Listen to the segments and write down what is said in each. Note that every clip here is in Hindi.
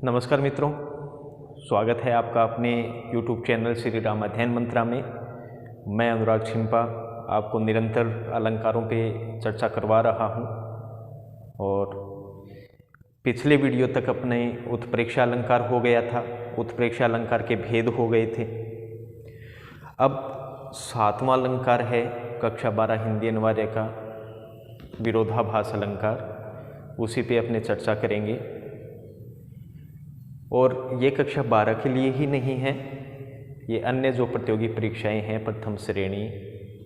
नमस्कार मित्रों, स्वागत है आपका अपने YouTube चैनल श्री राम अध्ययन मंत्रा में। मैं अनुराग छिंपा आपको निरंतर अलंकारों पे चर्चा करवा रहा हूँ और पिछले वीडियो तक अपने उत्प्रेक्षा अलंकार हो गया था, उत्प्रेक्षा अलंकार के भेद हो गए थे। अब 7वां अलंकार है कक्षा 12 हिंदी अनिवार्य का विरोधाभास अलंकार, उसी पे अपने चर्चा करेंगे। और ये कक्षा 12 के लिए ही नहीं है, ये अन्य जो प्रतियोगी परीक्षाएं हैं प्रथम श्रेणी,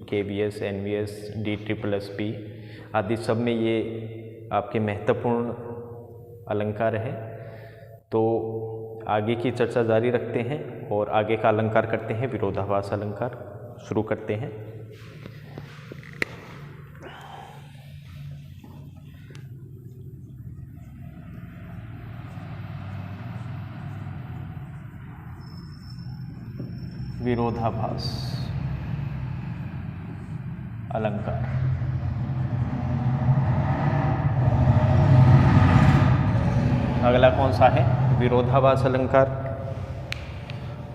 KVS, NVS, DSSS आदि सब में ये आपके महत्वपूर्ण अलंकार है। तो आगे की चर्चा जारी रखते हैं और आगे का अलंकार करते हैं, विरोधाभास अलंकार शुरू करते हैं। विरोधाभास अलंकार। अगला कौन सा है? विरोधाभास अलंकार।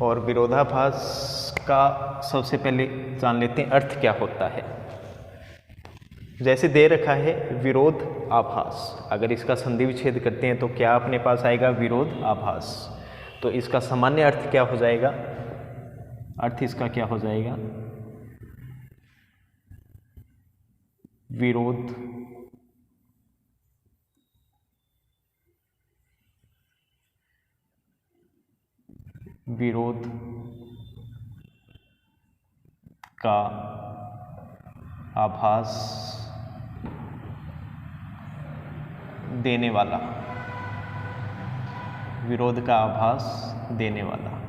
और विरोधाभास का सबसे पहले जान लेते हैं अर्थ क्या होता है। जैसे दे रखा है विरोध आभास, अगर इसका संधि विच्छेद करते हैं तो क्या अपने पास आएगा? विरोध आभास। तो इसका सामान्य अर्थ क्या हो जाएगा? अर्थ इसका क्या हो जाएगा? विरोध विरोध का आभास देने वाला, विरोध का आभास देने वाला।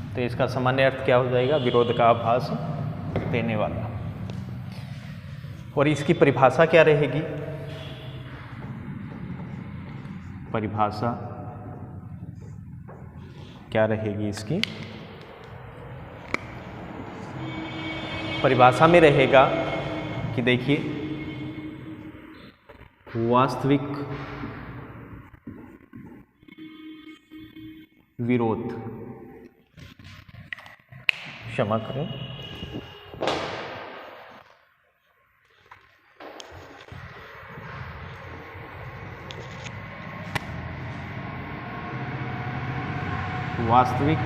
तो इसका सामान्य अर्थ क्या हो जाएगा? विरोध का आभास देने वाला। और इसकी परिभाषा क्या रहेगी? परिभाषा क्या रहेगी इसकी? परिभाषा में रहेगा कि देखिए, वास्तविक विरोध, क्षमा करें, वास्तविक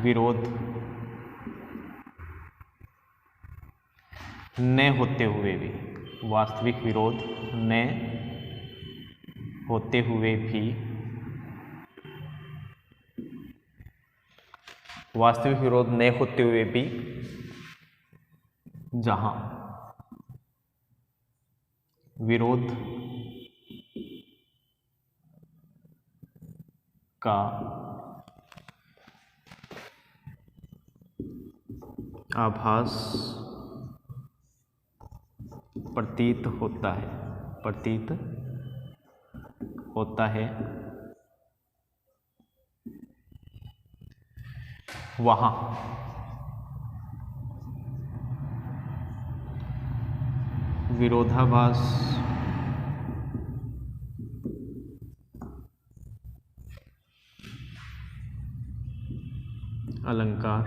विरोध न होते हुए भी, वास्तविक विरोध न होते हुए भी, वास्तविक विरोध न होते हुए भी जहां विरोध का आभास प्रतीत होता है, प्रतीत होता है, वहां विरोधाभास अलंकार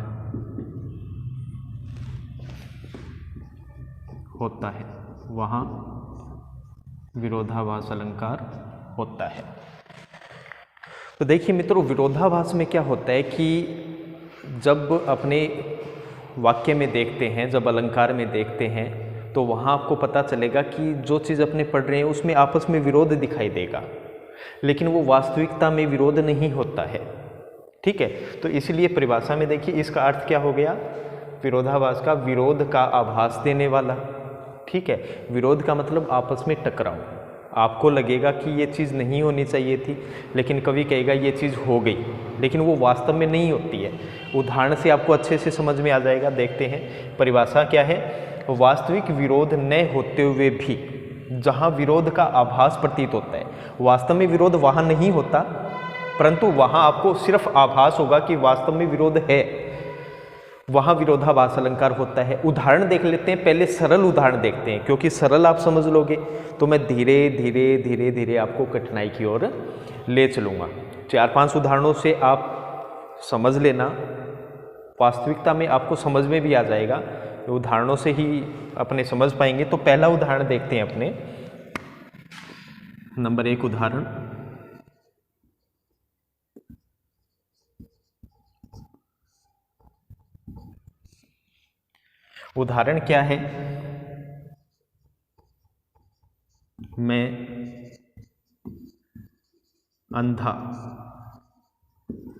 होता है, वहां विरोधाभास अलंकार होता है। तो देखिए मित्रों, विरोधाभास में क्या होता है कि जब अपने वाक्य में देखते हैं, जब अलंकार में देखते हैं, तो वहाँ आपको पता चलेगा कि जो चीज़ अपने पढ़ रहे हैं उसमें आपस में विरोध दिखाई देगा, लेकिन वो वास्तविकता में विरोध नहीं होता है। ठीक है, तो इसलिए परिभाषा में देखिए इसका अर्थ क्या हो गया? विरोधाभास का विरोध का आभास देने वाला। ठीक है, विरोध का मतलब आपस में टकराव। आपको लगेगा कि ये चीज़ नहीं होनी चाहिए थी, लेकिन कभी कहेगा ये चीज़ हो गई, लेकिन वो वास्तव में नहीं होती है। उदाहरण से आपको अच्छे से समझ में आ जाएगा। देखते हैं परिभाषा क्या है। वास्तविक विरोध न होते हुए भी जहाँ विरोध का आभास प्रतीत होता है, वास्तव में विरोध वहाँ नहीं होता, परंतु वहाँ आपको सिर्फ आभास होगा कि वास्तव में विरोध है। वहाँ विरोधाभास अलंकार होता है। उदाहरण देख लेते हैं, पहले सरल उदाहरण देखते हैं, क्योंकि सरल आप समझ लोगे तो मैं धीरे धीरे धीरे धीरे आपको कठिनाई की ओर ले चलूँगा। 4-5 उदाहरणों से आप समझ लेना, वास्तविकता में आपको समझ में भी आ जाएगा, उदाहरणों से ही अपने समझ पाएंगे। तो पहला उदाहरण देखते हैं अपने, नंबर 1 उदाहरण, उदाहरण क्या है, मैं अंधा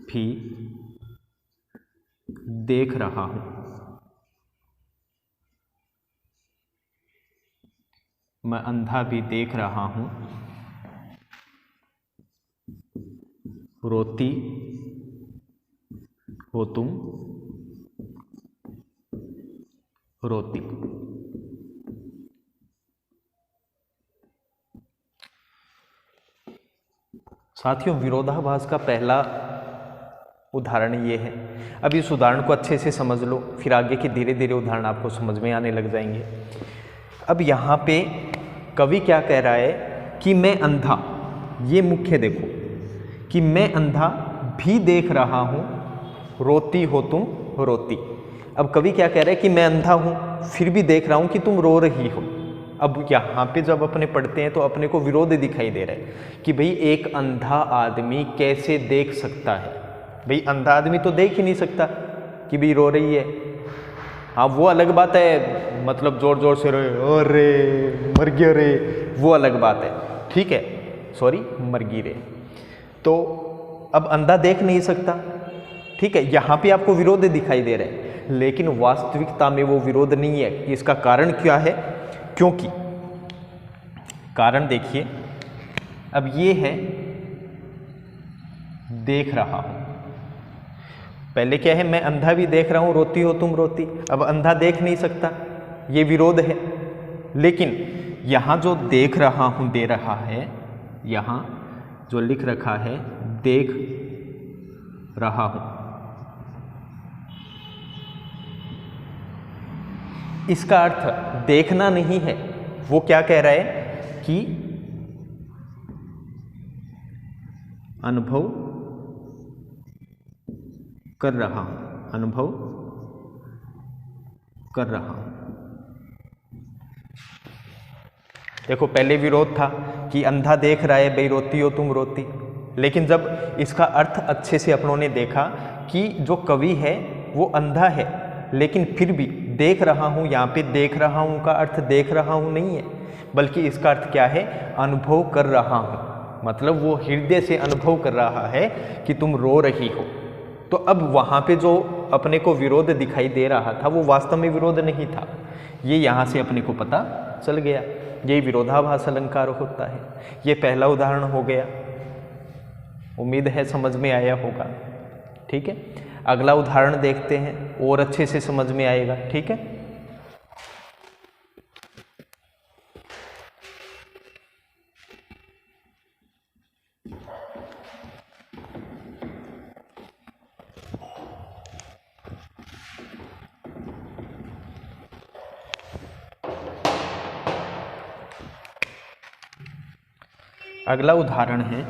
भी देख रहा हूं, मैं अंधा भी देख रहा हूं, रोती हो तुम रोती। साथियों, विरोधाभास का पहला उदाहरण ये है। अब इस उदाहरण को अच्छे से समझ लो, फिर आगे के धीरे धीरे उदाहरण आपको समझ में आने लग जाएंगे। अब यहाँ पे कवि क्या कह रहा है कि मैं अंधा, ये मुख्य देखो कि मैं अंधा भी देख रहा हूँ, रोती हो तुम रोती। अब कवि क्या कह रहा है कि मैं अंधा हूँ फिर भी देख रहा हूँ कि तुम रो रही हो। अब यहाँ पे जब अपने पढ़ते हैं तो अपने को विरोध दिखाई दे रहा है कि भाई एक अंधा आदमी कैसे देख सकता है। भाई अंधा आदमी तो देख ही नहीं सकता कि भाई रो रही है। हाँ, वो अलग बात है, मतलब जोर जोर से रोए, अरे मर गया रे, वो अलग बात है, ठीक है, सॉरी मर गई रे। तो अब अंधा देख नहीं सकता, ठीक है, यहाँ पे आपको विरोध दिखाई दे रहा है, लेकिन वास्तविकता में वो विरोध नहीं है। इसका कारण क्या है? क्योंकि कारण देखिए, अब ये है देख रहा हूं, पहले क्या है, मैं अंधा भी देख रहा हूं, रोती हो तुम रोती। अब अंधा देख नहीं सकता, ये विरोध है। लेकिन यहां जो देख रहा हूं दे रहा है, यहां जो लिख रखा है देख रहा हूं, इसका अर्थ देखना नहीं है। वो क्या कह रहा है कि अनुभव कर रहा हूं, अनुभव कर रहा हूं। देखो, पहले विरोध था कि अंधा देख रहा है, भाई रोती हो तुम रोती। लेकिन जब इसका अर्थ अच्छे से अपनों ने देखा कि जो कवि है वो अंधा है, लेकिन फिर भी देख रहा हूं, यहाँ पे देख रहा हूं का अर्थ देख रहा हूं नहीं है, बल्कि इसका अर्थ क्या है, अनुभव कर रहा हूं। मतलब वो हृदय से अनुभव कर रहा है कि तुम रो रही हो। तो अब वहाँ पे जो अपने को विरोध दिखाई दे रहा था वो वास्तव में विरोध नहीं था, ये यहाँ से अपने को पता चल गया। यही विरोधाभास अलंकार होता है। ये पहला उदाहरण हो गया, उम्मीद है समझ में आया होगा, ठीक है। अगला उदाहरण देखते हैं, और अच्छे से समझ में आएगा, ठीक है। अगला उदाहरण है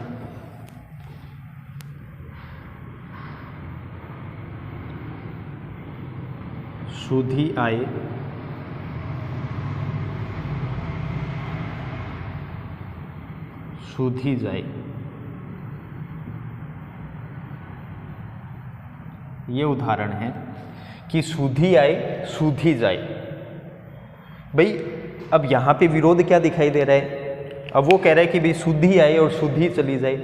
सुधी आए सुधी जाए। ये उदाहरण है कि सुधी आए सुधी जाए। भाई अब यहाँ पे विरोध क्या दिखाई दे रहा है? अब वो कह रहा है कि भाई सुधी आए और सुधी चली जाए,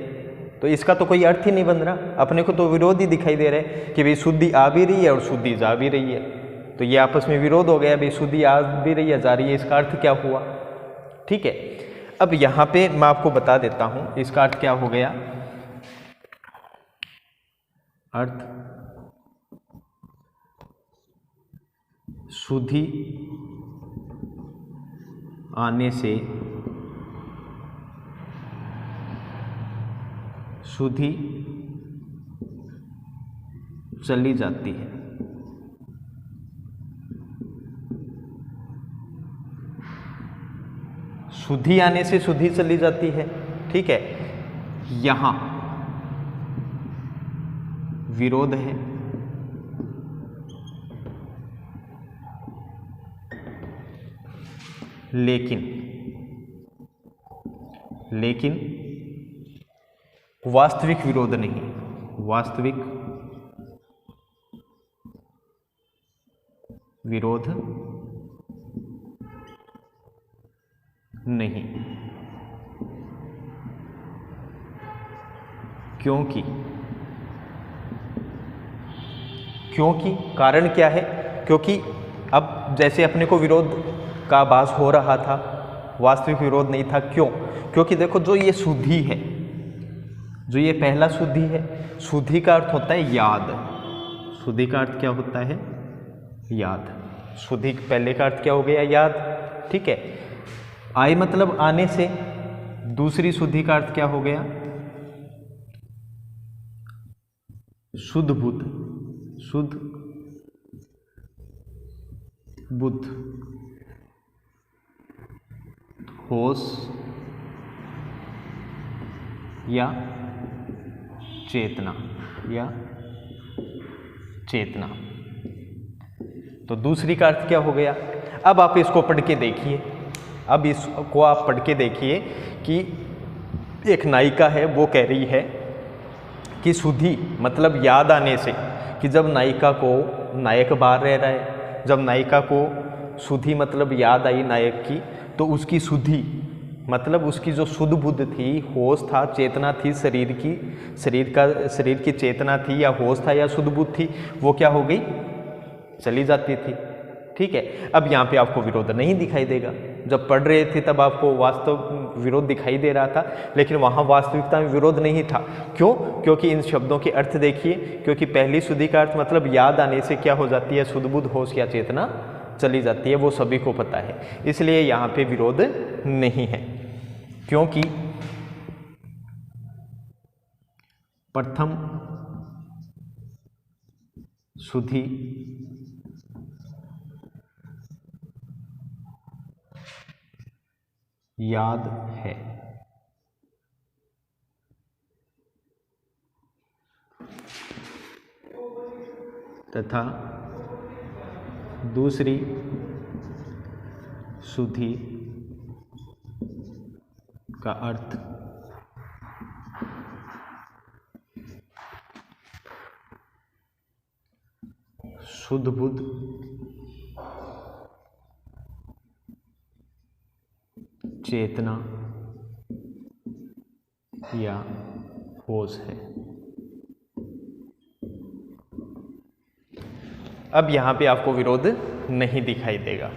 तो इसका तो कोई अर्थ ही नहीं बन रहा। अपने को तो विरोध ही दिखाई दे रहा है कि भाई शुद्धि आ भी रही है और शुद्धि जा भी रही है, तो ये आपस में विरोध हो गया। भाई शुद्धि आ भी रही है, जा रही है, इसका अर्थ क्या हुआ? ठीक है, अब यहाँ पे मैं आपको बता देता हूँ इसका अर्थ क्या हो गया। अर्थ शुद्धि आने से शुद्धि चली जाती है। शुद्धि आने से शुद्धि चली जाती है, ठीक है। यहां विरोध है, लेकिन वास्तविक विरोध नहीं, वास्तविक विरोध नहीं, क्योंकि कारण क्या है? क्योंकि अब जैसे अपने को विरोध का आभास हो रहा था, वास्तविक विरोध नहीं था। क्यों? क्योंकि देखो जो ये शुद्धि है, जो ये पहला शुद्धि है, शुद्धि का अर्थ होता है याद। शुद्धि का अर्थ क्या होता है? याद। शुद्धि पहले का अर्थ क्या हो गया? याद, ठीक है। आय मतलब आने से, दूसरी शुद्धि का अर्थ क्या हो गया? शुद्ध बुद्ध, शुद्ध बुद्ध, होश या चेतना, तो दूसरी का अर्थ क्या हो गया? अब आप इसको पढ़ के देखिए, अब इसको आप पढ़ के देखिए कि एक नायिका है, वो कह रही है कि शुद्धि मतलब याद आने से, कि जब नायिका को, नायक बाहर रह रहा है, जब नायिका को शुद्धि मतलब याद आई नायक की, तो उसकी शुद्धि मतलब उसकी जो शुद्ध बुद्ध थी, होश था, चेतना थी, शरीर की चेतना थी या होश था या शुद्ध बुद्ध थी, वो क्या हो गई? चली जाती थी, ठीक है। अब यहाँ पे आपको विरोध नहीं दिखाई देगा। जब पढ़ रहे थे तब आपको वास्तव विरोध दिखाई दे रहा था, लेकिन वहाँ वास्तविकता में विरोध नहीं था। क्यों? क्योंकि इन शब्दों के अर्थ देखिए, क्योंकि पहली शुद्धि का अर्थ मतलब याद आने से क्या हो जाती है? शुद्ध बुद्ध, होश या चेतना चली जाती है, वो सभी को पता है। इसलिए यहाँ पे विरोध नहीं है, क्योंकि प्रथम शुद्धि याद है, तथा दूसरी शुद्धि का अर्थ शुद्ध बुद्ध, चेतना या होश है। अब यहाँ पे आपको विरोध नहीं दिखाई देगा।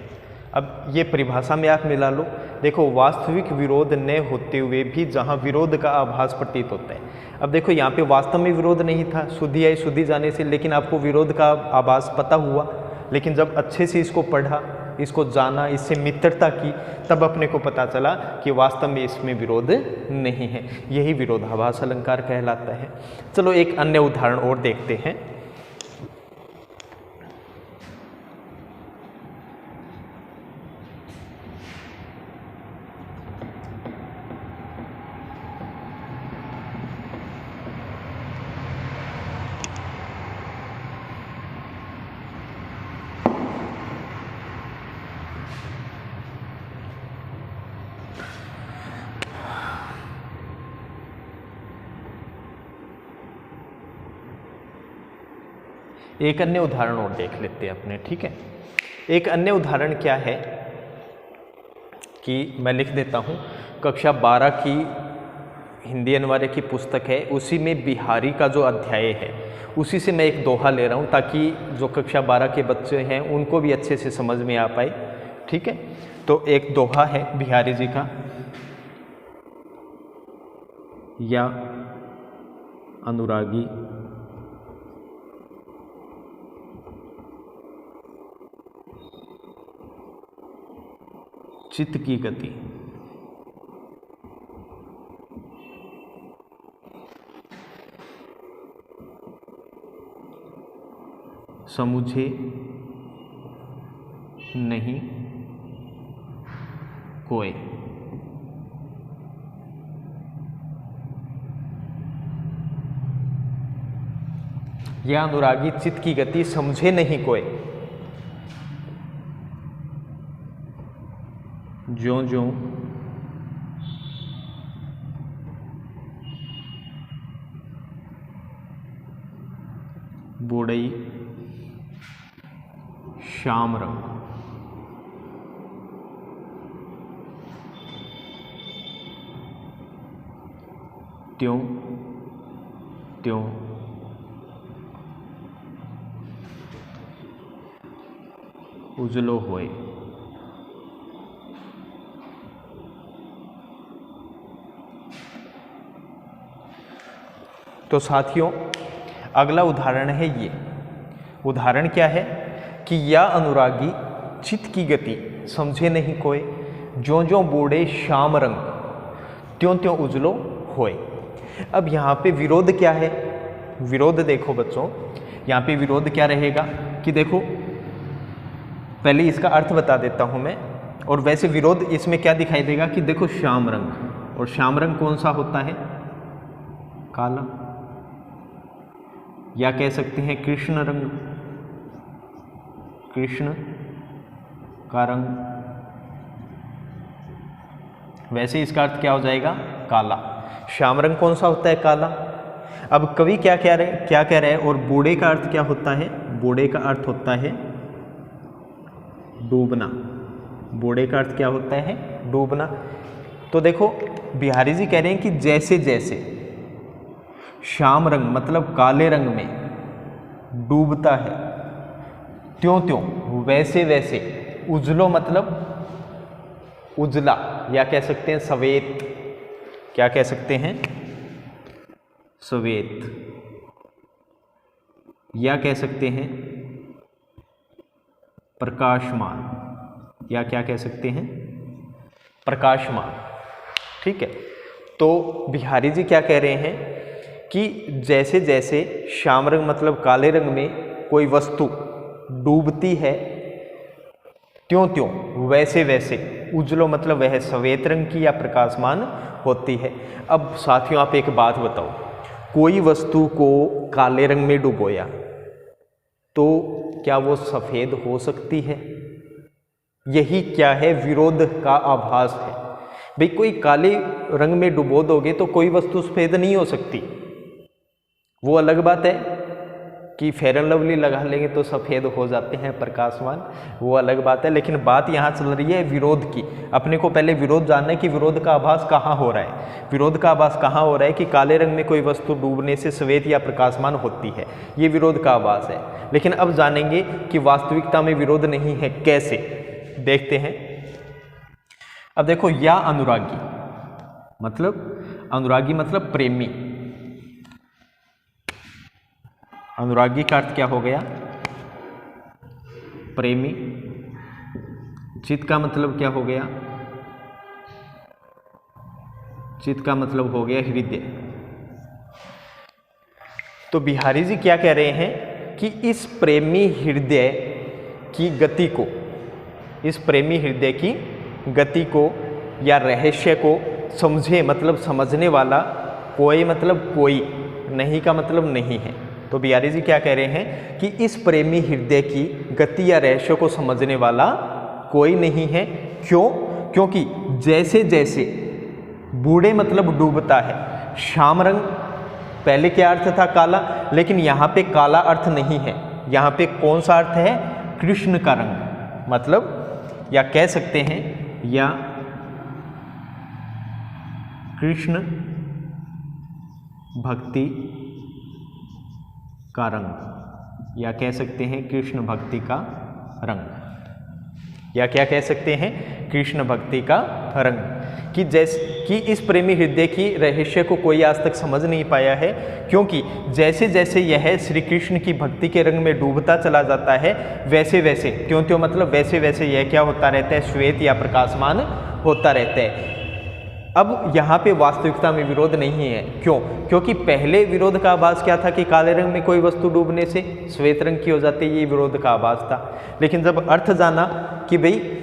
अब ये परिभाषा में आप मिला लो। देखो, वास्तविक विरोध न होते हुए भी जहाँ विरोध का आभास प्रतीत होता है। अब देखो यहाँ पे वास्तव में विरोध नहीं था, शुद्धि आई शुद्धि जाने से, लेकिन आपको विरोध का आभास पता हुआ। लेकिन जब अच्छे से इसको पढ़ा, इसको जाना, इससे मित्रता की, तब अपने को पता चला कि वास्तव में इसमें विरोध नहीं है। यही विरोधाभास अलंकार कहलाता है। चलो एक अन्य उदाहरण और देखते हैं। एक अन्य उदाहरण और देख लेते हैं अपने, ठीक है। एक अन्य उदाहरण क्या है कि मैं लिख देता हूँ, कक्षा 12 की हिंदी अनिवार्य की पुस्तक है, उसी में बिहारी का जो अध्याय है उसी से मैं एक दोहा ले रहा हूँ, ताकि जो कक्षा 12 के बच्चे हैं उनको भी अच्छे से समझ में आ पाए, ठीक है। तो एक दोहा है बिहारी जी का, या अनुरागी चित्त की गति समुझे नहीं कोय। या अनुरागी चित्त की गति समझे नहीं कोई, ज्यों ज्यों बूढ़ई श्याम रंग, त्यों त्यों उजलो होए। तो साथियों अगला उदाहरण है ये। उदाहरण क्या है कि या अनुरागी चित्त की गति समझे नहीं कोय, ज्यों ज्यों बूढ़े श्याम रंग, त्यों त्यों उजलो होए। अब यहाँ पे विरोध क्या है? विरोध देखो बच्चों, यहाँ पे विरोध क्या रहेगा कि देखो पहले इसका अर्थ बता देता हूँ मैं, और वैसे विरोध इसमें क्या दिखाई देगा कि देखो श्याम रंग, और श्याम रंग कौन सा होता है? काला, या कह सकते हैं कृष्ण रंग, कृष्ण का रंग। वैसे इसका अर्थ क्या हो जाएगा? काला। श्याम रंग कौन सा होता है? काला। अब कवि क्या कह रहे हैं? और बूढ़े का अर्थ क्या होता है? बूढ़े का अर्थ होता है डूबना। बूढ़े का अर्थ क्या होता है? डूबना। तो देखो बिहारी जी कह रहे हैं कि जैसे जैसे श्याम रंग मतलब काले रंग में डूबता है, त्यों त्यों वैसे वैसे उजलो मतलब उजला, या कह सकते हैं सवेत। क्या कह सकते हैं? सवेत, या कह सकते हैं प्रकाशमान, या क्या कह सकते हैं? प्रकाशमान। ठीक है। तो बिहारी जी क्या कह रहे हैं कि जैसे जैसे श्याम रंग मतलब काले रंग में कोई वस्तु डूबती है, त्यों त्यों वैसे वैसे उजलो मतलब वह सवेत रंग की या प्रकाशमान होती है। अब साथियों आप एक बात बताओ, कोई वस्तु को काले रंग में डुबोया तो क्या वो सफ़ेद हो सकती है? यही क्या है? विरोध का आभास है। भाई कोई काले रंग में डुबो दोगे तो कोई वस्तु सफ़ेद नहीं हो सकती। वो अलग बात है कि फेयर एंड लवली लगा लेंगे तो सफ़ेद हो जाते हैं प्रकाशमान, वो अलग बात है। लेकिन बात यहाँ चल रही है विरोध की। अपने को पहले विरोध जानना है कि विरोध का आभास कहाँ हो रहा है। विरोध का आभास कहाँ हो रहा है कि काले रंग में कोई वस्तु डूबने से श्वेत या प्रकाशमान होती है, ये विरोध का आभास है। लेकिन अब जानेंगे कि वास्तविकता में विरोध नहीं है, कैसे? देखते हैं। अब देखो या अनुरागी मतलब प्रेमी। अनुरागी का अर्थ क्या हो गया? प्रेमी। चित्त का मतलब क्या हो गया? चित्त का मतलब हो गया हृदय। तो बिहारी जी क्या कह रहे हैं कि इस प्रेमी हृदय की गति को, इस प्रेमी हृदय की गति को या रहस्य को समझे मतलब समझने वाला कोई मतलब कोई, नहीं का मतलब नहीं है। तो बिहारी जी क्या कह रहे हैं कि इस प्रेमी हृदय की गति या रहस्य को समझने वाला कोई नहीं है। क्यों? क्योंकि जैसे जैसे बूढ़े मतलब डूबता है, श्याम रंग पहले क्या अर्थ था? काला, लेकिन यहाँ पे काला अर्थ नहीं है। यहाँ पे कौन सा अर्थ है? कृष्ण का रंग, मतलब या कह सकते हैं या कृष्ण भक्ति का रंग, या कह सकते हैं कृष्ण भक्ति का रंग, या क्या कह सकते हैं? कृष्ण भक्ति का रंग। कि जैसे कि इस प्रेमी हृदय की रहस्य को कोई आज तक समझ नहीं पाया है, क्योंकि जैसे जैसे यह श्री कृष्ण की भक्ति के रंग में डूबता चला जाता है, वैसे वैसे त्यों त्यों मतलब वैसे वैसे यह क्या होता रहता है? श्वेत या प्रकाशमान होता रहता है। अब यहाँ पे वास्तविकता में विरोध नहीं है। क्यों? क्योंकि पहले विरोध का आभास क्या था कि काले रंग में कोई वस्तु डूबने से श्वेत रंग की हो जाती है, ये विरोध का आभास था। लेकिन जब अर्थ जाना कि भाई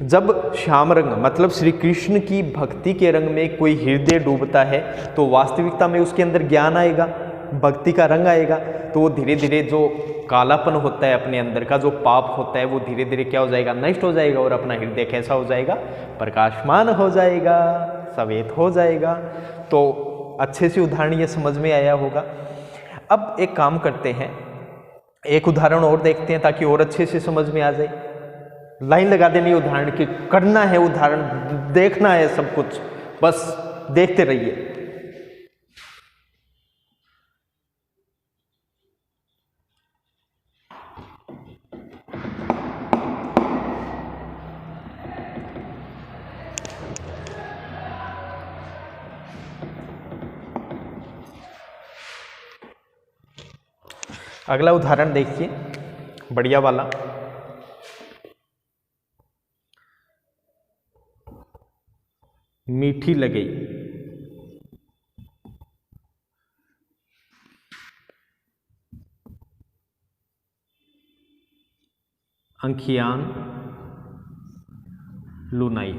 जब श्याम रंग मतलब श्री कृष्ण की भक्ति के रंग में कोई हृदय डूबता है तो वास्तविकता में उसके अंदर ज्ञान आएगा, भक्ति का रंग आएगा, तो वो धीरे धीरे जो कालापन होता है अपने अंदर का, जो पाप होता है, वो धीरे धीरे क्या हो जाएगा, नष्ट हो जाएगा, और अपना हृदय कैसा हो जाएगा, प्रकाशमान हो जाएगा, सफेद हो जाएगा। तो अच्छे से उदाहरण ये समझ में आया होगा। अब एक काम करते हैं, एक उदाहरण और देखते हैं ताकि और अच्छे से समझ में आ जाए। लाइन लगा देनी उदाहरण की, करना है उदाहरण, देखना है सब कुछ, बस देखते रहिए। अगला उदाहरण देखिए, बढ़िया वाला। मीठी लगी, अंखियान लुनाई।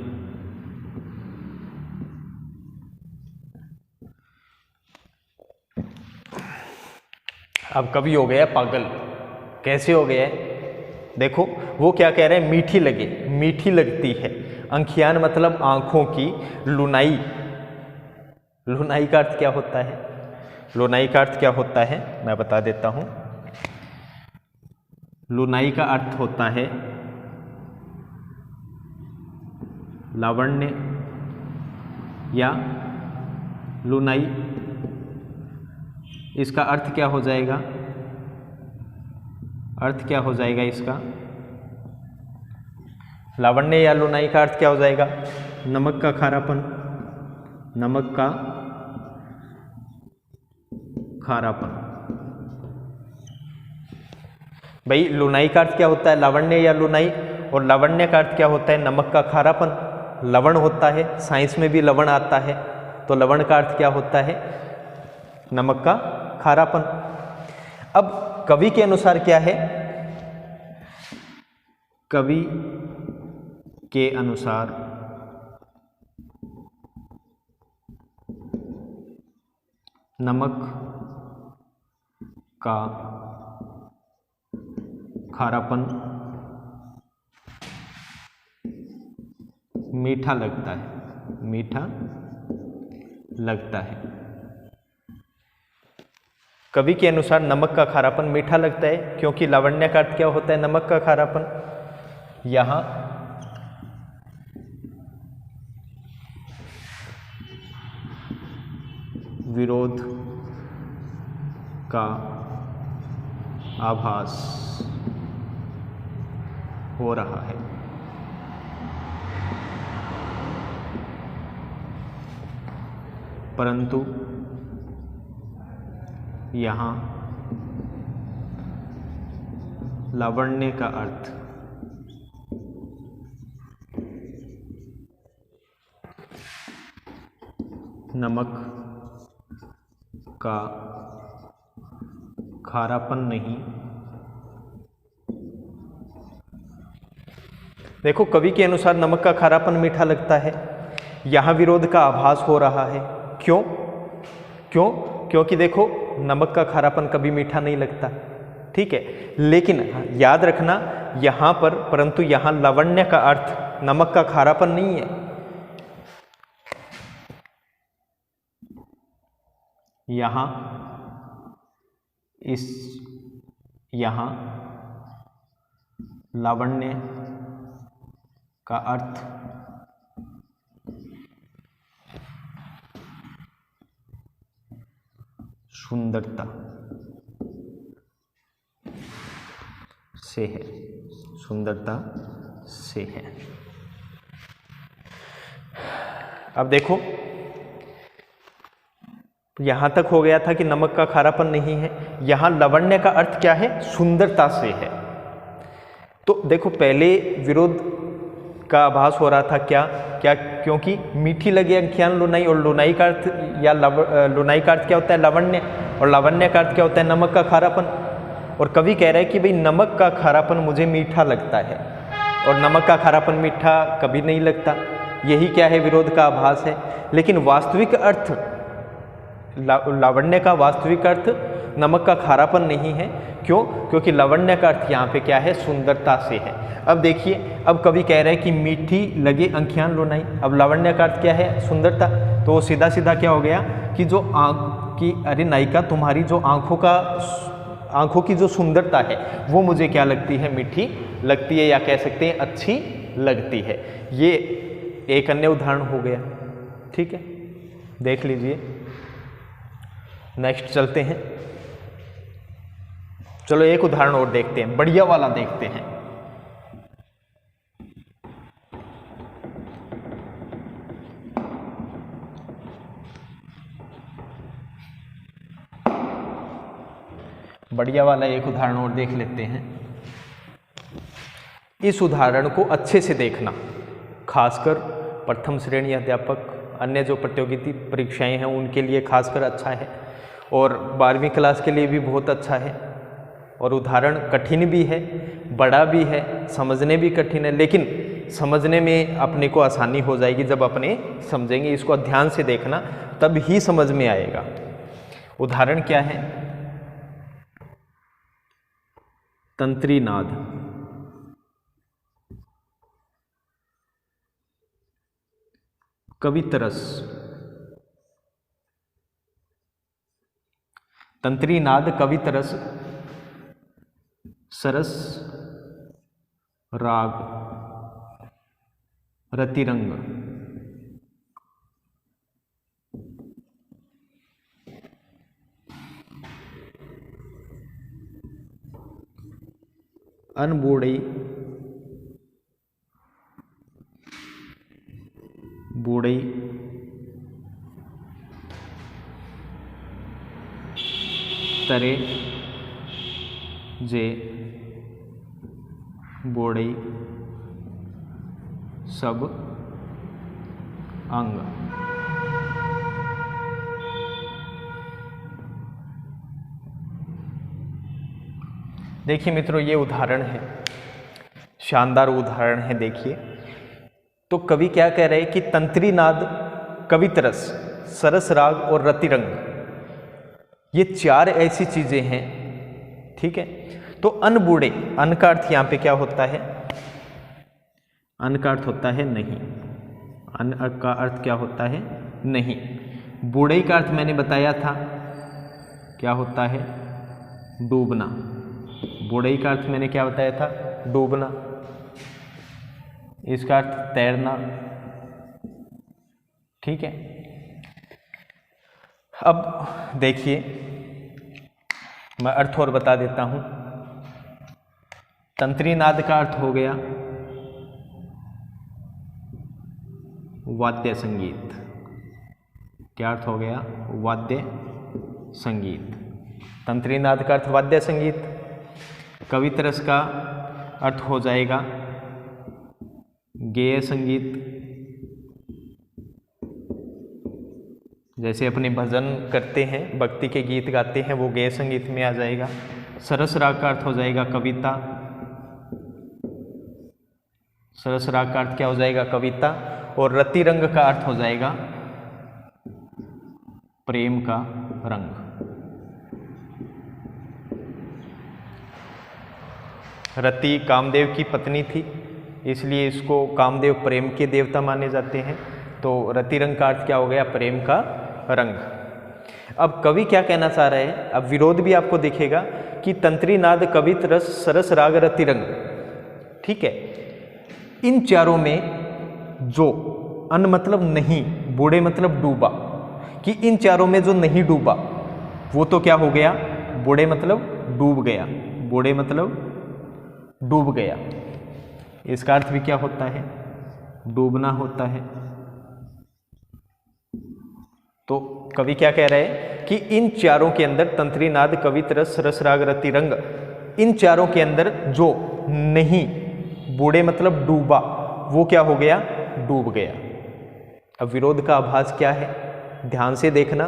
अब कवि हो गया पागल। कैसे हो गया है? देखो वो क्या कह रहे हैं, मीठी लगे, मीठी लगती है। अंखियान मतलब आंखों की, लुनाई, लुनाई का अर्थ क्या होता है? लुनाई का अर्थ क्या होता है मैं बता देता हूं। लुनाई का अर्थ होता है लावण्य या लुनाई। इसका अर्थ क्या हो जाएगा? अर्थ क्या हो जाएगा इसका? लावण्य या लुनाई का अर्थ क्या हो जाएगा? नमक का खारापन, नमक का खारापन। भाई लुनाई का अर्थ क्या होता है? लावण्य या लुनाई। और लावण्य का अर्थ क्या होता है? नमक का खारापन। लवण होता है, साइंस में भी लवण आता है, तो लवण का अर्थ क्या होता है? नमक का खारापन। अब कवि के अनुसार क्या है? कवि के अनुसार नमक का खारापन मीठा लगता है, मीठा लगता है। कवि के अनुसार नमक का खारापन मीठा लगता है, क्योंकि लावण्य का अर्थ क्या होता है? नमक का खारापन। यहां विरोध का आभास हो रहा है। परंतु यहाँ लावण्य का अर्थ नमक का खारापन नहीं। देखो कवि के अनुसार नमक का खारापन मीठा लगता है, यहाँ विरोध का आभास हो रहा है। क्यों? क्योंकि देखो नमक का खारापन कभी मीठा नहीं लगता, ठीक है। लेकिन याद रखना यहाँ पर, परंतु यहाँ लावण्य का अर्थ नमक का खारापन नहीं है। यहाँ लावण्य का अर्थ सुंदरता से है, सुंदरता से है। अब देखो यहां तक हो गया था कि नमक का खारापन नहीं है, यहां लावण्य का अर्थ क्या है? सुंदरता से है। तो देखो पहले विरोध का आभास हो रहा था, क्या क्योंकि मीठी लगे अंखियान लुनाई, और लुनाई का अर्थ या लुनाई का अर्थ क्या होता है? लावण्य, और लावण्य का अर्थ क्या होता है? नमक का खारापन। और कवि कह रहा है कि भाई नमक का खारापन मुझे मीठा लगता है, और नमक का खारापन मीठा कभी नहीं लगता। यही क्या है? विरोध का आभास है। लेकिन वास्तविक अर्थ लावण्य का वास्तविक अर्थ नमक का खारापन नहीं है। क्यों? क्योंकि लावण्य का अर्थ यहाँ पे क्या है? सुंदरता से है। अब देखिए, अब कवि कह रहे हैं कि मीठी लगे अंखियान लोनाई। अब लावण्य का अर्थ क्या है? सुंदरता। तो सीधा सीधा क्या हो गया कि जो अरे नायिका, तुम्हारी जो आंखों की जो सुंदरता है वो मुझे क्या लगती है? मीठी लगती है, या कह सकते हैं अच्छी लगती है। ये एक अन्य उदाहरण हो गया। ठीक है, देख लीजिए। नेक्स्ट चलते हैं। चलो एक उदाहरण और देखते हैं, बढ़िया वाला देखते हैं। बढ़िया वाला एक उदाहरण और देख लेते हैं। इस उदाहरण को अच्छे से देखना, खासकर प्रथम श्रेणी अध्यापक, अन्य जो प्रतियोगिता परीक्षाएं हैं उनके लिए खासकर अच्छा है, और 12वीं क्लास के लिए भी बहुत अच्छा है। और उदाहरण कठिन भी है, बड़ा भी है, समझने भी कठिन है, लेकिन समझने में अपने को आसानी हो जाएगी जब अपने समझेंगे। इसको ध्यान से देखना, तब ही समझ में आएगा। उदाहरण क्या है? तंत्री नाद। कवितरस। तंत्री नाद कवितरस, सरस राग रतिरंग। अनबूढ़ई बूढ़ई तरे जे बोड़ई सब अंग। देखिए मित्रों, ये उदाहरण है, शानदार उदाहरण है। देखिए तो कवि क्या कह रहे हैं कि तंत्री नाद, कवितरस, सरस राग और रतिरंग, ये 4 ऐसी चीजें हैं। ठीक है, तो अनबूढ़े, अन का अर्थ यहाँ पे क्या होता है? अन का अर्थ होता है नहीं। अन का अर्थ क्या होता है? नहीं। बूढ़ई का अर्थ मैंने बताया था, क्या होता है? डूबना। बूढ़ई का अर्थ मैंने क्या बताया था? डूबना। इसका अर्थ तैरना। ठीक है, अब देखिए मैं अर्थ और बता देता हूं। तंत्री नाद का अर्थ हो गया वाद्य संगीत। क्या अर्थ हो गया? वाद्य संगीत। तंत्री नाद का अर्थ वाद्य संगीत। कवितरस का अर्थ हो जाएगा गेय संगीत, जैसे अपने भजन करते हैं, भक्ति के गीत गाते हैं, वो गेय संगीत में आ जाएगा। सरस राग का अर्थ हो जाएगा कविता। सरस राग का अर्थ क्या हो जाएगा? कविता। और रतिरंग का अर्थ हो जाएगा प्रेम का रंग। रति कामदेव की पत्नी थी, इसलिए इसको कामदेव प्रेम के देवता माने जाते हैं। तो रतिरंग का अर्थ क्या हो गया? प्रेम का रंग। अब कवि क्या कहना चाह रहे हैं? अब विरोध भी आपको दिखेगा कि तंत्री नाद, कवितरस, सरस राग, रतिरंग, ठीक है, इन चारों में जो, अन मतलब नहीं, बूढ़े मतलब डूबा, कि इन चारों में जो नहीं डूबा वो तो क्या हो गया? बूढ़े मतलब डूब गया। बूढ़े मतलब डूब गया। इसका अर्थ भी क्या होता है? डूबना होता है। तो कवि क्या कह रहे हैं कि इन चारों के अंदर, तंत्री नाद, कवितरस, सरस राग, रतिरंग, इन चारों के अंदर जो नहीं, बूढ़े मतलब डूबा, वो क्या हो गया? डूब गया। अब विरोध का आभास क्या है? ध्यान से देखना।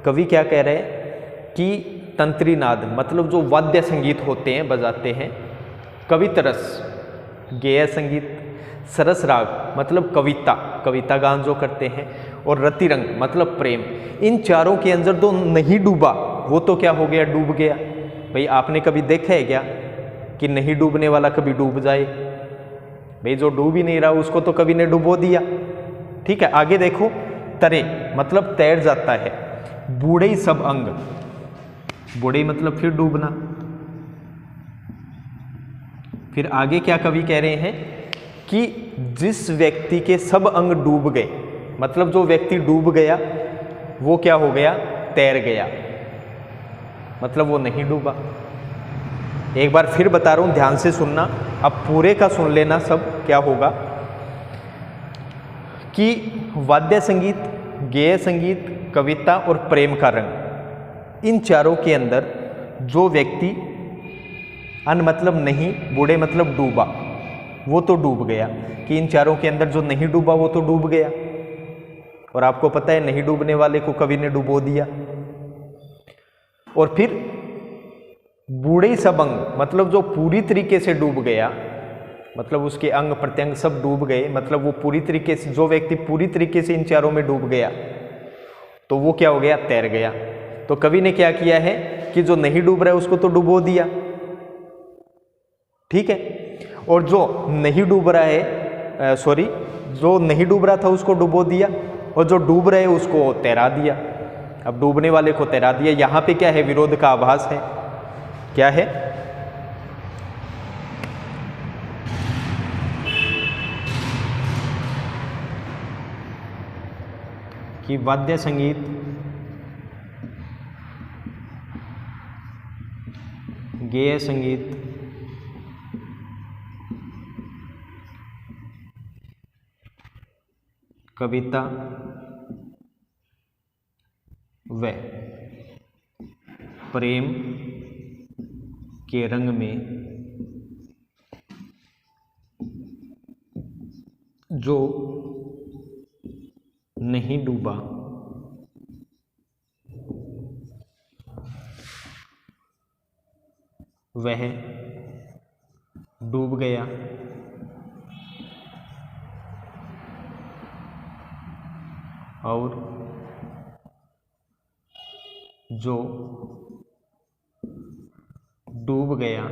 कवि क्या कह रहे हैं कि तंत्री नाद मतलब जो वाद्य संगीत होते हैं, बजाते हैं, कवितरस गेय संगीत, सरस राग मतलब कविता, कविता गान जो करते हैं, और रतिरंग मतलब प्रेम। इन चारों के अंदर जो नहीं डूबा वो तो क्या हो गया, डूब गया। भाई आपने कभी देखा है क्या कि नहीं डूबने वाला कभी डूब जाए? भाई जो डूब ही नहीं रहा उसको तो कभी ने डुबो दिया। ठीक है, आगे देखो, तरे मतलब तैर जाता है। बूढ़े ही सब अंग, बूढ़े मतलब फिर डूबना। फिर आगे क्या कवि कह रहे हैं कि जिस व्यक्ति के सब अंग डूब गए, मतलब जो व्यक्ति डूब गया वो क्या हो गया, तैर गया, मतलब वो नहीं डूबा। एक बार फिर बता रहा हूं, ध्यान से सुनना, अब पूरे का सुन लेना सब क्या होगा कि वाद्य संगीत, गेय संगीत, कविता और प्रेम का रंग, इन चारों के अंदर जो व्यक्ति अन मतलब नहीं, बूढ़े मतलब डूबा, वो तो डूब गया। कि इन चारों के अंदर जो नहीं डूबा वो तो डूब गया, और आपको पता है नहीं डूबने वाले को कवि ने डुबो दिया। और फिर बूढ़े सब अंग मतलब जो पूरी तरीके से डूब गया, मतलब उसके अंग प्रत्यंग सब डूब गए, मतलब वो पूरी तरीके से, जो व्यक्ति पूरी तरीके से इन चारों में डूब गया तो वो क्या हो गया, तैर गया। तो कवि ने क्या किया है कि जो नहीं डूब रहा है उसको तो डुबो दिया, ठीक है, और जो नहीं डूब रहा है, जो नहीं डूब रहा था उसको डुबो दिया, और जो डूब रहे उसको तैरा दिया। अब डूबने वाले को तैरा दिया। यहां पे क्या है, विरोध का आभास है। क्या है कि वाद्य संगीत, गेय संगीत, कविता व प्रेम के रंग में जो नहीं डूबा वह डूब गया, और जो डूब गया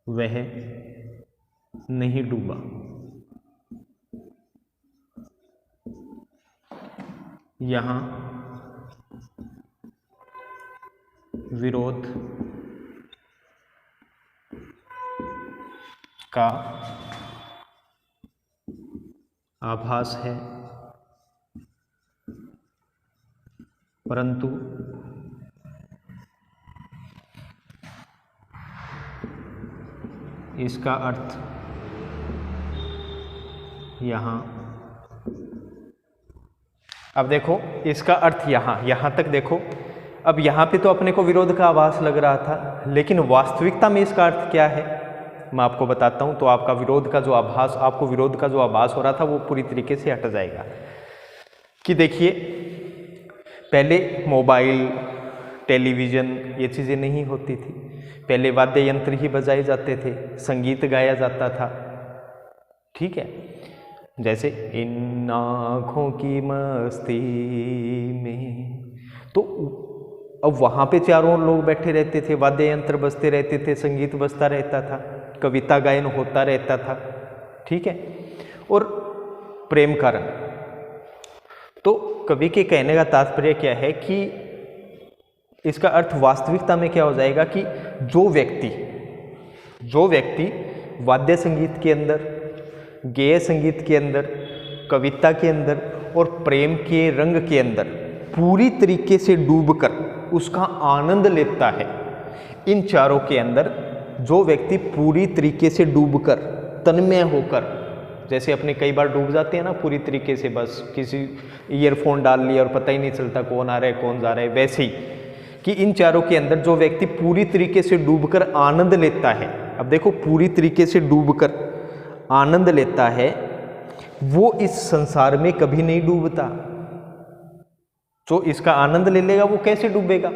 वह नहीं डूबा। यहाँ विरोध का आभास है, परंतु इसका अर्थ यहाँ, अब देखो इसका अर्थ यहाँ तक देखो। अब यहाँ पे तो अपने को विरोध का आभास लग रहा था, लेकिन वास्तविकता में इसका अर्थ क्या है मैं आपको बताता हूँ। तो आपका विरोध का जो आभास, आपको विरोध का जो आभास हो रहा था वो पूरी तरीके से हट जाएगा। कि देखिए पहले मोबाइल, टेलीविज़न ये चीज़ें नहीं होती थी, पहले वाद्य यंत्र ही बजाए जाते थे, संगीत गाया जाता था, ठीक है। जैसे इन आँखों की मस्ती में, तो अब वहाँ पे चारों लोग बैठे रहते थे, वाद्य यंत्र बजते रहते थे, संगीत बजता रहता था, कविता गायन होता रहता था, ठीक है। और प्रेम का रंग, तो कवि के कहने का तात्पर्य क्या है कि इसका अर्थ वास्तविकता में क्या हो जाएगा कि जो व्यक्ति वाद्य संगीत के अंदर, गेय संगीत के अंदर, कविता के अंदर और प्रेम के रंग के अंदर पूरी तरीके से डूबकर उसका आनंद लेता है, इन चारों के अंदर जो व्यक्ति पूरी तरीके से डूबकर, तन्मय होकर, जैसे अपने कई बार डूब जाते हैं ना पूरी तरीके से, बस किसी ईयरफोन डाल लिया और पता ही नहीं चलता कौन आ रहा है कौन जा रहा है, वैसे ही कि इन चारों के अंदर जो व्यक्ति पूरी तरीके से डूबकर आनंद लेता है। अब देखो पूरी तरीके से डूबकर आनंद लेता है, वो इस संसार में कभी नहीं डूबता। जो इसका आनंद ले लेगा वो कैसे डूबेगा,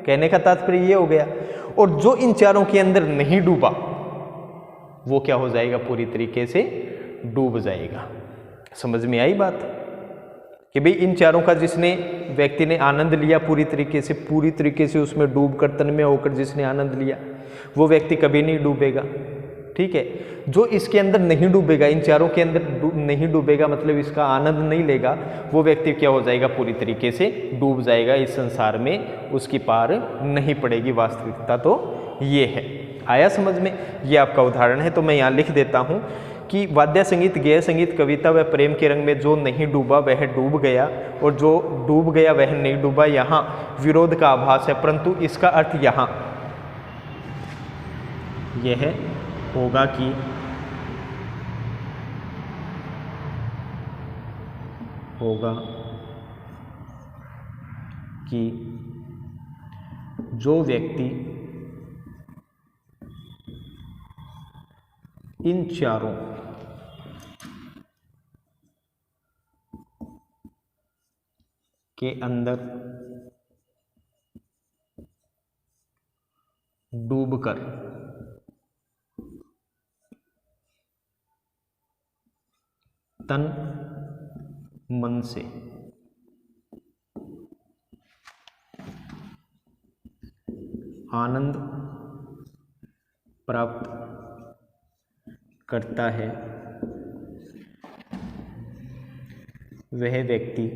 कहने का तात्पर्य ये हो गया। और जो इन चारों के अंदर नहीं डूबा वो क्या हो जाएगा, पूरी तरीके से डूब जाएगा। समझ में आई बात कि भाई इन चारों का जिसने व्यक्ति ने आनंद लिया पूरी तरीके से उसमें डूब कर, तन में होकर जिसने आनंद लिया, वो व्यक्ति कभी नहीं डूबेगा। ठीक है, जो इसके अंदर नहीं डूबेगा, इन चारों के अंदर नहीं डूबेगा, मतलब इसका आनंद नहीं लेगा, वो व्यक्ति क्या हो जाएगा, पूरी तरीके से डूब जाएगा। इस संसार में उसकी पार नहीं पड़ेगी। वास्तविकता तो ये है। आया समझ में? ये आपका उदाहरण है। तो मैं यहाँ लिख देता हूँ कि वाद्य संगीत, गेय संगीत, कविता व प्रेम के रंग में जो नहीं डूबा वह डूब गया, और जो डूब गया वह नहीं डूबा। यहाँ विरोध का आभास है, परंतु इसका अर्थ यहाँ यह होगा कि जो व्यक्ति इन चारों के अंदर डूबकर तन मन से आनंद प्राप्त करता है, वह व्यक्ति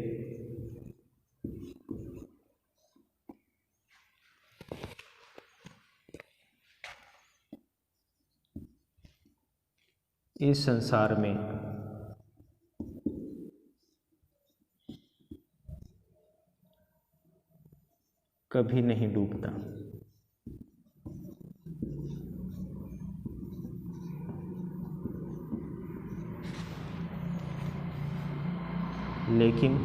इस संसार में कभी नहीं डूबता। लेकिन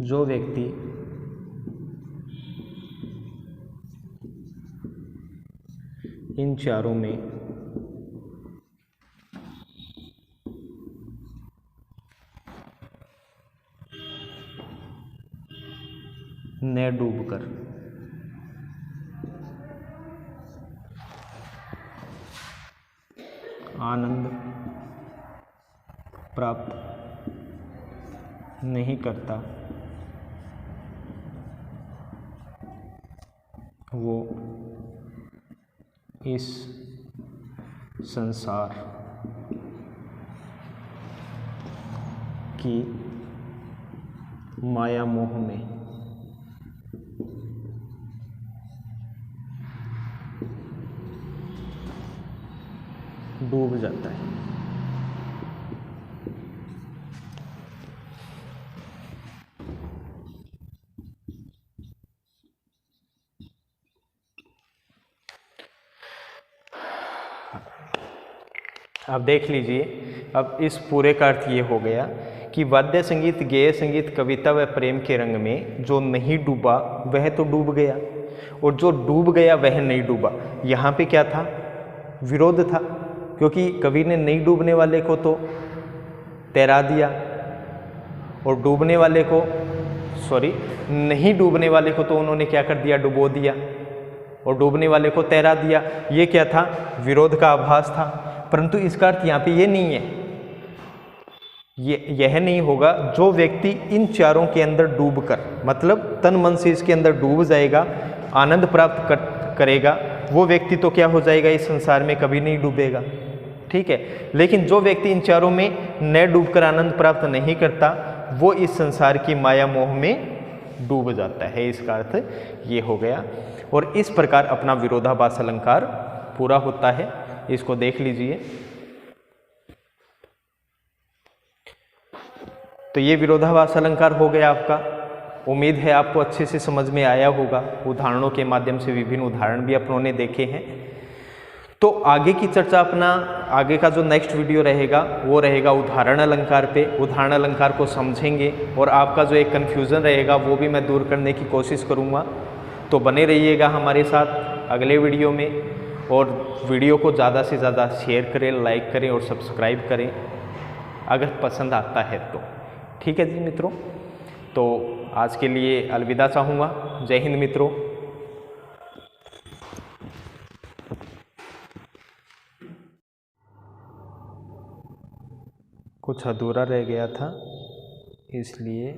जो व्यक्ति इन चारों में न डूबकर आनंद प्राप्त नहीं करता, वो इस संसार की माया मोह में डूब जाता है। अब देख लीजिए, अब इस पूरे का अर्थ ये हो गया कि वाद्य संगीत, गेय संगीत, कविता व प्रेम के रंग में जो नहीं डूबा वह तो डूब गया, और जो डूब गया वह नहीं डूबा। यहाँ पे क्या था? विरोध था, क्योंकि कवि ने नहीं डूबने वाले को तो तैरा दिया, और डूबने वाले को नहीं डूबने वाले को तो उन्होंने क्या कर दिया? डुबो दिया, और डूबने वाले को तैरा दिया। ये क्या था? विरोध का आभास था। परंतु इसका अर्थ यहाँ पे ये नहीं है, यह नहीं होगा। जो व्यक्ति इन चारों के अंदर डूबकर, मतलब तन मन से इसके अंदर डूब जाएगा, आनंद प्राप्त करेगा, वो व्यक्ति तो क्या हो जाएगा? इस संसार में कभी नहीं डूबेगा। ठीक है। लेकिन जो व्यक्ति इन चारों में न डूबकर आनंद प्राप्त नहीं करता, वो इस संसार की माया मोह में डूब जाता है। इसका अर्थ ये हो गया। और इस प्रकार अपना विरोधाभास अलंकार पूरा होता है। इसको देख लीजिए। तो ये विरोधाभास अलंकार हो गया आपका। उम्मीद है आपको अच्छे से समझ में आया होगा। उदाहरणों के माध्यम से विभिन्न उदाहरण भी अपनों ने देखे हैं। तो आगे की चर्चा अपना आगे का जो नेक्स्ट वीडियो रहेगा वो रहेगा उदाहरण अलंकार पे। उदाहरण अलंकार को समझेंगे और आपका जो एक कन्फ्यूज़न रहेगा वो भी मैं दूर करने की कोशिश करूँगा। तो बने रहिएगा हमारे साथ अगले वीडियो में, और वीडियो को ज़्यादा से ज़्यादा शेयर करें, लाइक करें और सब्सक्राइब करें अगर पसंद आता है तो। ठीक है जी मित्रों, तो आज के लिए अलविदा चाहूँगा। जय हिंद मित्रों। कुछ अधूरा रह गया था, इसलिए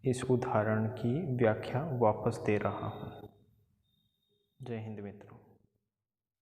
इस उदाहरण की व्याख्या वापस दे रहा हूँ। जय हिंद मित्रों।